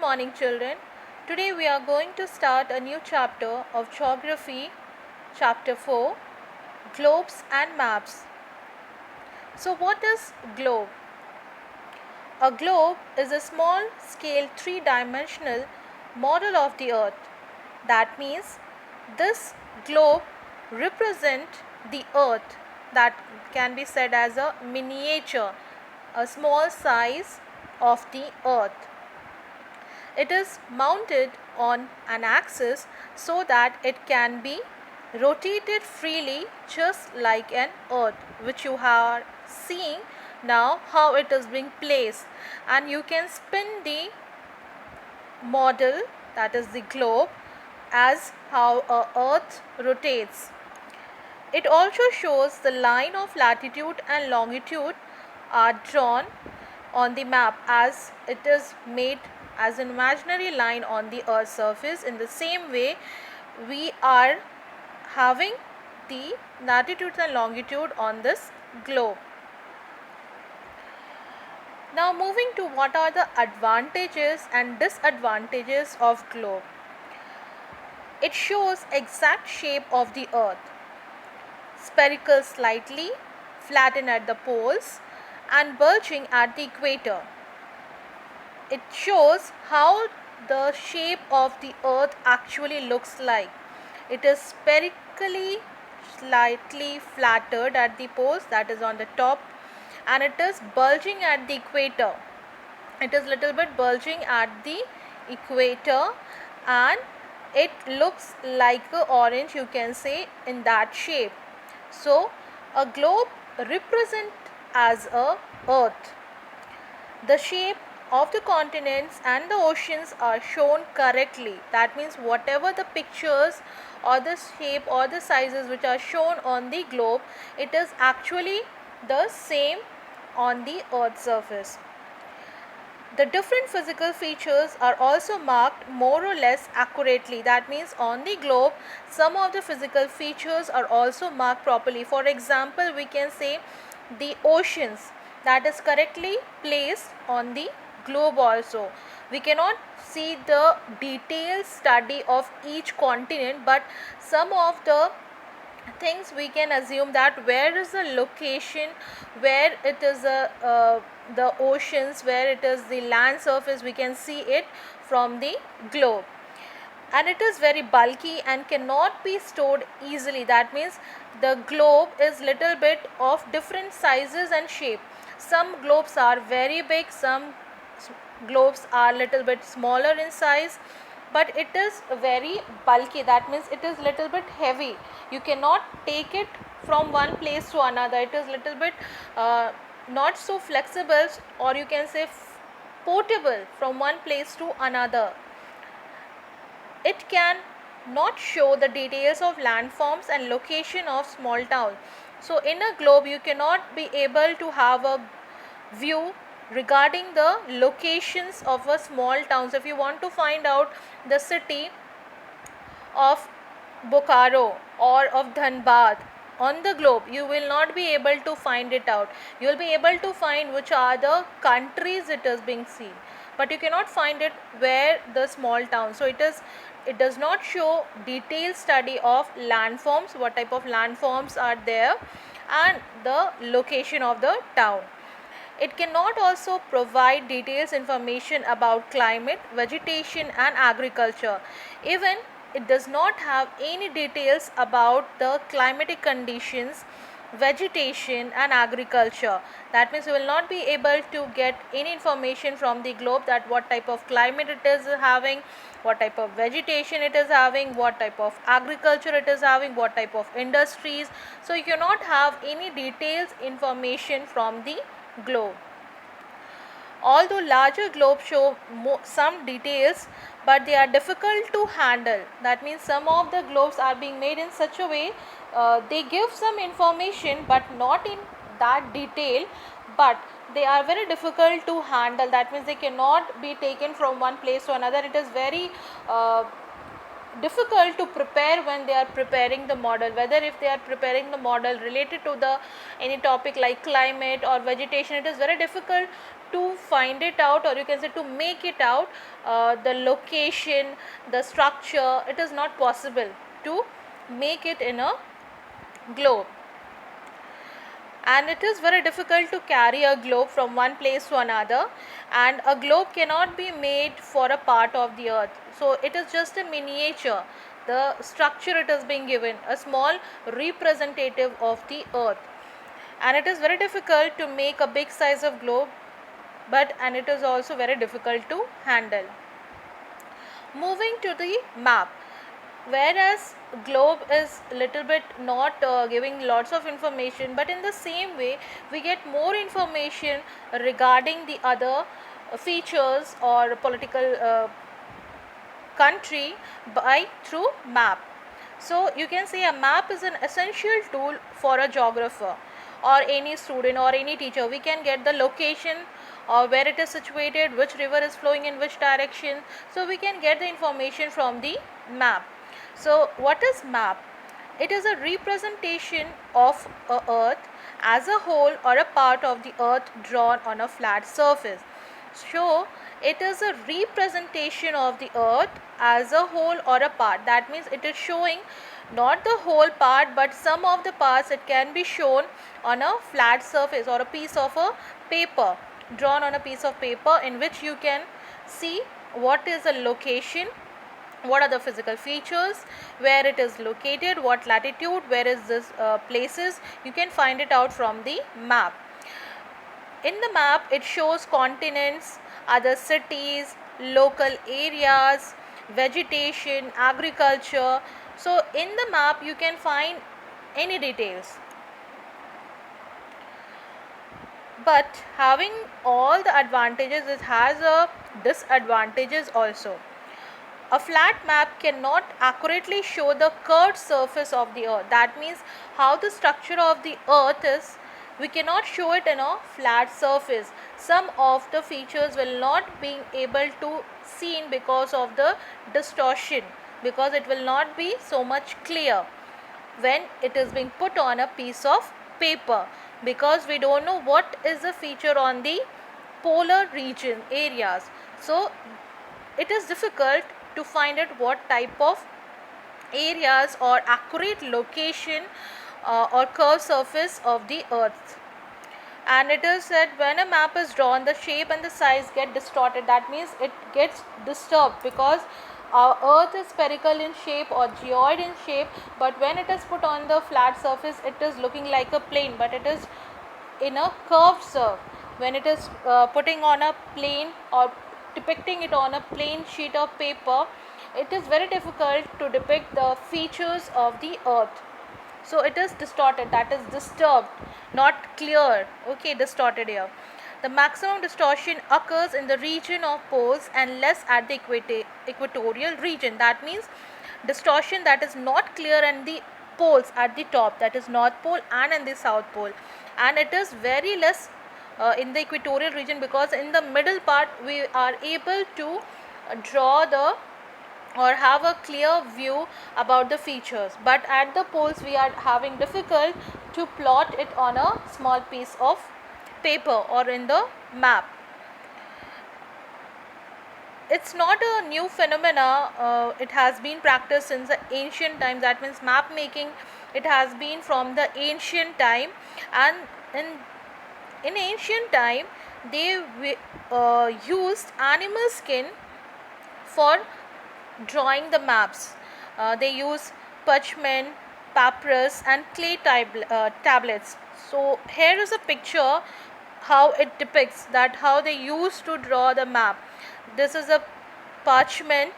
morning, children. Today we are going to start a new chapter of Geography, Chapter 4, Globes and Maps. So, what is globe? A globe is a small scale three-dimensional model of the earth. That means this globe represents the earth, that can be said as a miniature, a small size of the earth. It is mounted on an axis so that it can be rotated freely, just like an earth, which you are seeing now how it is being placed, and you can spin the model, that is the globe, as how a earth rotates. It also shows the line of latitude and longitude are drawn on the map, as it is made as an imaginary line on the earth's surface. In the same way, we are having the latitude and longitude on this globe. Now moving to what are the advantages and disadvantages of globe. It shows exact shape of the earth, spherical slightly, flattened at the poles and bulging at the equator. It shows how the shape of the earth actually looks like. It is spherically slightly flattered at the poles, that is on the top, and it is bulging at the equator. It is little bit bulging at the equator, and it looks like a orange, you can say, in that shape. So a globe represents as a earth. The shape of the continents and the oceans are shown correctly. That means whatever the pictures or the shape or the sizes which are shown on the globe, it is actually the same on the earth's surface. The different physical features are also marked more or less accurately. That means on the globe, some of the physical features are also marked properly. For example, we can say the oceans, that is correctly placed on the globe also. We cannot see the detailed study of each continent, but some of the things we can assume, that where is the location, where it is the oceans, where it is the land surface, we can see it from the globe. And it is very bulky and cannot be stored easily. That means the globe is little bit of different sizes and shape. Some globes are very big, some globes are little bit smaller in size, but it is very bulky. That means it is little bit heavy. You cannot take it from one place to another. It is little bit not so flexible, or you can say portable from one place to another. It can not show the details of landforms and location of small towns. So in a globe, you cannot be able to have a view regarding the locations of a small towns. If you want to find out the city of Bokaro or of Dhanbad on the globe, you will not be able to find it out. You will be able to find which are the countries it is being seen, but you cannot find it where the small town. So it does not show detailed study of landforms, what type of landforms are there, and the location of the town. It cannot also provide details information about climate, vegetation and agriculture. Even it does not have any details about the climatic conditions, vegetation and agriculture. That means you will not be able to get any information from the globe, that what type of climate it is having, what type of vegetation it is having, what type of agriculture it is having, what type of industries. So you cannot have any details information from the globe. Although larger globes show some details, but they are difficult to handle. That means some of the globes are being made in such a way, they give some information but not in that detail, but they are very difficult to handle. That means they cannot be taken from one place to another. It is very difficult to prepare when they are preparing the model, whether if they are preparing the model related to the any topic like climate or vegetation. It is very difficult to find it out, or you can say to make it out, the location, the structure, it is not possible to make it in a globe. And it is very difficult to carry a globe from one place to another, and a globe cannot be made for a part of the earth, so it is just a miniature. The structure it is being given a small representative of the earth, and it is very difficult to make a big size of globe, but and it is also very difficult to handle. Moving to the map, whereas globe is little bit not giving lots of information, but in the same way we get more information regarding the other features or political country by through map. So you can say a map is an essential tool for a geographer or any student or any teacher. We can get the location or where it is situated, which river is flowing in which direction, so we can get the information from the map. So what is map? It is a representation of a earth as a whole or a part of the earth drawn on a flat surface. So it is a representation of the earth as a whole or a part. That means it is showing not the whole part, but some of the parts it can be shown on a flat surface or a piece of a paper, drawn on a piece of paper, in which you can see what is the location, what are the physical features, where it is located, what latitude, where is this places. You can find it out from the map. In the map it shows continents, other cities, local areas, vegetation, agriculture. So in the map you can find any details. But having all the advantages, it has a disadvantages also. A flat map cannot accurately show the curved surface of the earth. That means how the structure of the earth is, we cannot show it in a flat surface. Some of the features will not be able to seen because of the distortion, because it will not be so much clear when it is being put on a piece of paper, because we don't know what is the feature on the polar region areas. So it is difficult to find out what type of areas or accurate location or curved surface of the earth. And it is said when a map is drawn, the shape and the size get distorted. That means it gets disturbed, because our earth is spherical in shape or geoid in shape, but when it is put on the flat surface it is looking like a plane, but it is in a curved surface. When it is putting on a plane or depicting it on a plain sheet of paper, it is very difficult to depict the features of the earth. So it is distorted, that is disturbed, not clear. Okay, distorted here. The maximum distortion occurs in the region of poles and less at the equatorial region. That means distortion that is not clear in the poles at the top, that is North Pole and in the South Pole, and it is very less in the equatorial region, because in the middle part we are able to draw the or have a clear view about the features, but at the poles we are having difficult to plot it on a small piece of paper or in the map. It's not a new phenomena, it has been practiced since the ancient times. That means map making, it has been from the ancient time, and in ancient time they used animal skin for drawing the maps. They use parchment, papyrus and clay tablets. So here is a picture how it depicts that how they used to draw the map. This is a parchment,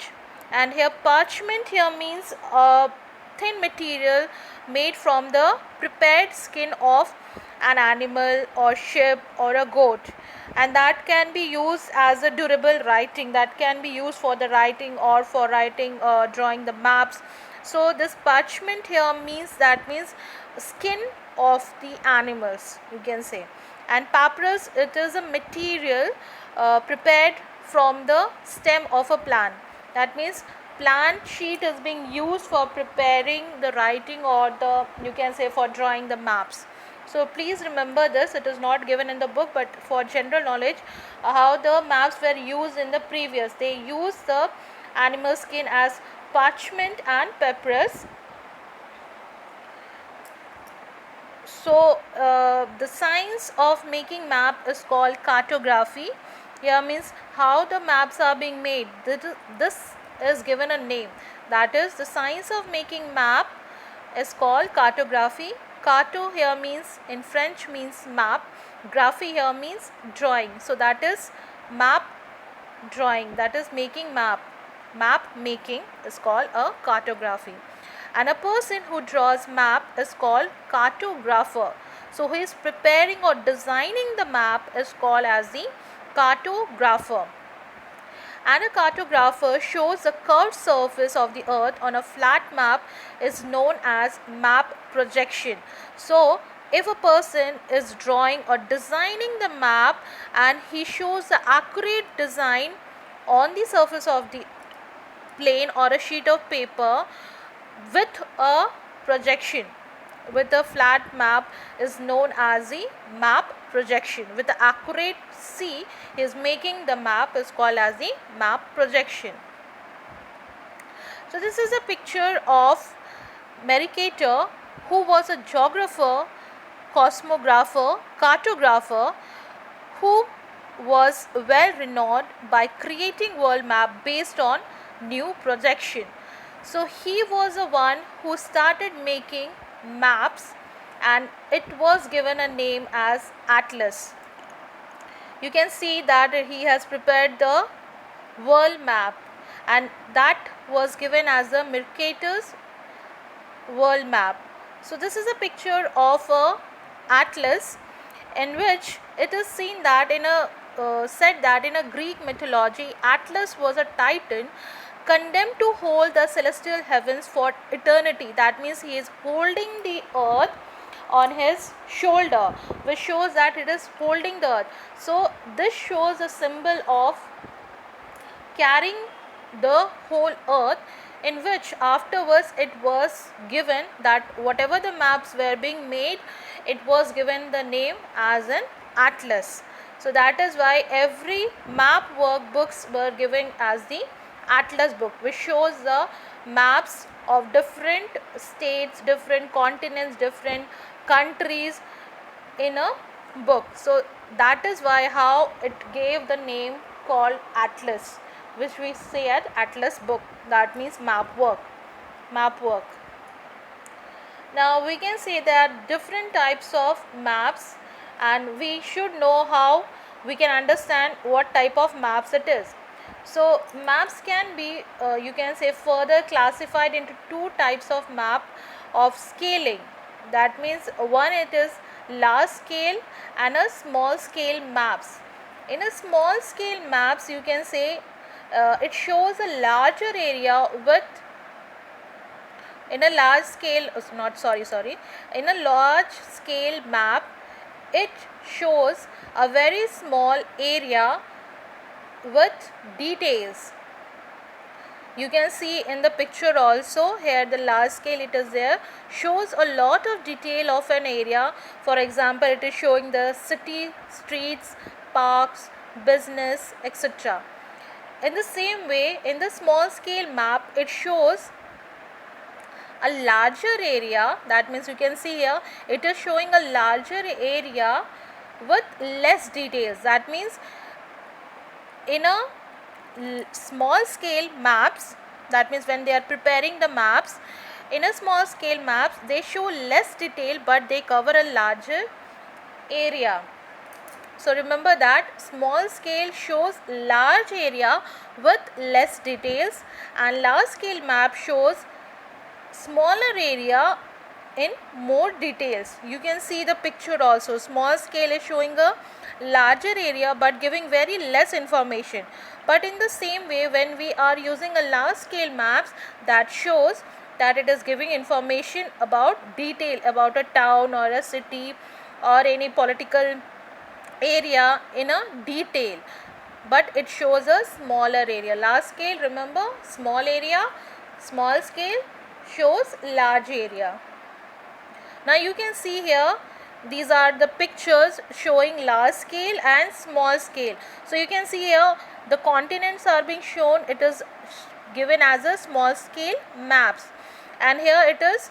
and here parchment here means a thin material made from the prepared skin of an animal or sheep or a goat, and that can be used as a durable writing, that can be used for the writing or for writing drawing the maps. So this parchment here means, that means skin of the animals, you can say. And papyrus, it is a material prepared from the stem of a plant. That means plant sheet is being used for preparing the writing or the, you can say, for drawing the maps. So please remember this, it is not given in the book, but for general knowledge, how the maps were used in the previous. They used the animal skin as parchment and papyrus. So the science of making map is called cartography. Here means how the maps are being made. This is given a name, that is the science of making map is called cartography. Carto here means in French means map, graphy here means drawing. So that is map drawing, that is making map. Map making is called a cartography, and a person who draws map is called cartographer. So who is preparing or designing the map is called as the cartographer. And a cartographer shows the curved surface of the earth on a flat map is known as map projection. So if a person is drawing or designing the map and he shows the accurate design on the surface of the plane or a sheet of paper with a projection, with a flat map, is known as the map projection. With the accurate C is making the map is called as the map projection. So this is a picture of Mercator, who was a geographer, cosmographer, cartographer, who was well renowned by creating world map based on new projection. So he was the one who started making maps, and it was given a name as Atlas. You can see that he has prepared the world map, and that was given as the Mercator's world map. So this is a picture of a atlas, in which it is seen that said that in a Greek mythology, Atlas was a titan condemned to hold the celestial heavens for eternity. That means he is holding the earth on his shoulder, which shows that it is holding the earth. So this shows a symbol of carrying the whole earth, in which afterwards it was given that whatever the maps were being made, it was given the name as an atlas. So that is why every map workbooks were given as the atlas book, which shows the maps of different states, different continents, different countries in a book. So that is why how it gave the name called atlas, which we say at atlas book, that means map work. Now we can say there are different types of maps, and we should know how we can understand what type of maps it is. So maps can be you can say further classified into two types of map of scaling. That means one, it is large scale and a small scale maps. In a small scale maps, you can say it shows a larger area with, in a large scale in a large scale map, it shows a very small area with details. You can see in the picture also, here the large scale it is there, shows a lot of detail of an area. For example, it is showing the city, streets, parks, business, etc. In the same way, in the small scale map, it shows a larger area. That means you can see here, it is showing a larger area with less details. That means in a small scale maps, that means when they are preparing the maps, in a small scale maps, they show less detail but they cover a larger area. So remember that small scale shows large area with less details, and large scale map shows smaller area in more details. You can see the picture also. Small scale is showing a larger area but giving very less information. But in the same way, when we are using a large scale maps, that shows that it is giving information about detail about a town or a city or any political area in a detail, but it shows a smaller area. Large scale, remember, small area, small scale shows large area. Now you can see here these are the pictures showing large scale and small scale. So you can see here the continents are being shown, it is given as a small scale maps, and here it is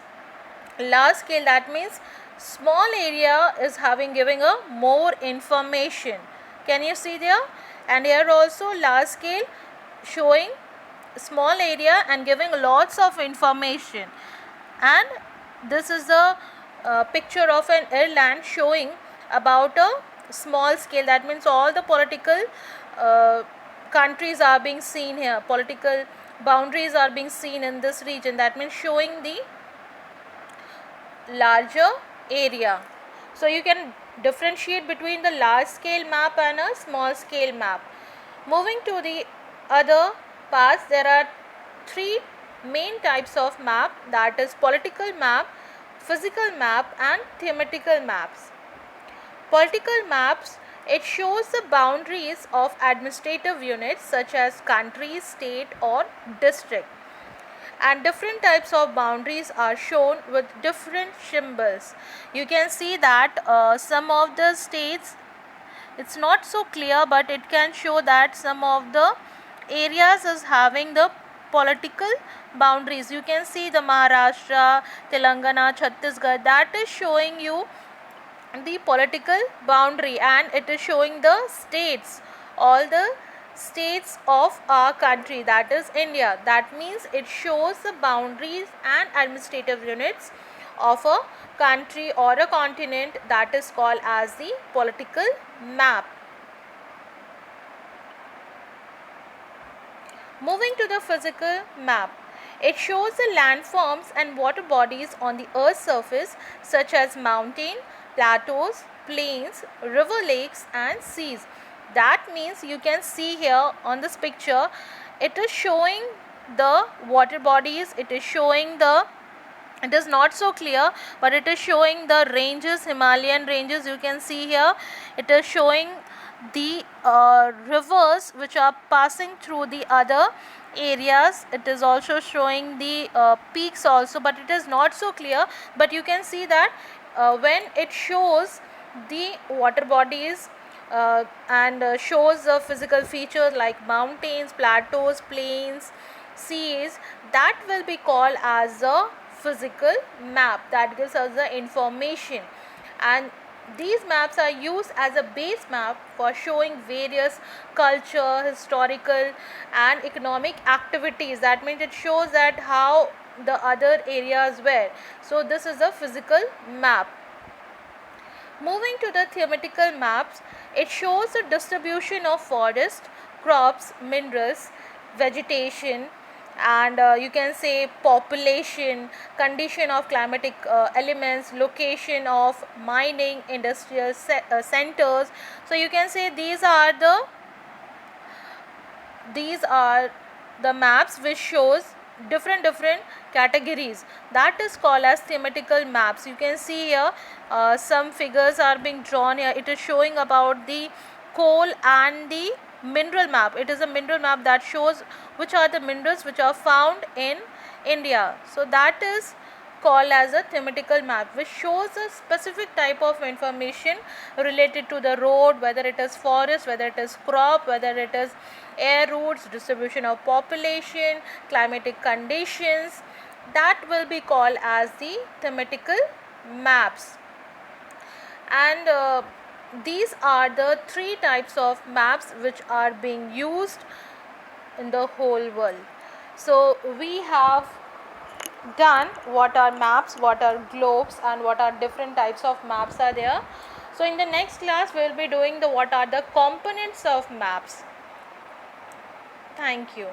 large scale, that means small area is having giving a more information. Can you see there? And here also large scale showing small area and giving lots of information. And this is a picture of an airland showing about a small scale, that means all the political countries are being seen here, political boundaries are being seen in this region, that means showing the larger area. So you can differentiate between the large scale map and a small scale map. Moving to the other parts, there are three main types of map, that is political map, physical map and thematical maps. Political maps, it shows the boundaries of administrative units such as country, state or district, and different types of boundaries are shown with different symbols. You can see that some of the states, it's not so clear, but it can show that some of the areas is having the political boundaries. You can see the Maharashtra, Telangana, Chhattisgarh, that is showing you the political boundary, and it is showing the states, all the states of our country, that is India. That means it shows the boundaries and administrative units of a country or a continent, that is called as the political map. Moving to the physical map, it shows the landforms and water bodies on the earth's surface such as mountain, plateaus, plains, river, lakes and seas. That means you can see here on this picture, it is showing the water bodies, it is showing the, it is not so clear, but it is showing the ranges, Himalayan ranges, you can see here. It is showing the rivers which are passing through the other areas. It is also showing the peaks also, but it is not so clear. But you can see that when it shows the water bodies and shows the physical features like mountains, plateaus, plains, seas, that will be called as a physical map, that gives us the information. And these maps are used as a base map for showing various culture, historical and economic activities. That means it shows that how the other areas were. So this is a physical map. Moving to the thematical maps, it shows the distribution of forest, crops, minerals, vegetation, and you can say population, condition of climatic elements, location of mining, industrial centers. So you can say these are the maps which shows different categories, that is called as thematical maps. You can see here some figures are being drawn here. It is showing about the coal and the mineral map. It is a mineral map that shows which are the minerals which are found in India. So that is called as a thematical map, which shows a specific type of information related to the road, whether it is forest, whether it is crop, whether it is air routes, distribution of population, climatic conditions. That will be called as the thematical maps. And these are the three types of maps which are being used in the whole world. So we have done what are maps, what are globes, and what are different types of maps are there. So in the next class we will be doing the what are the components of maps. Thank you.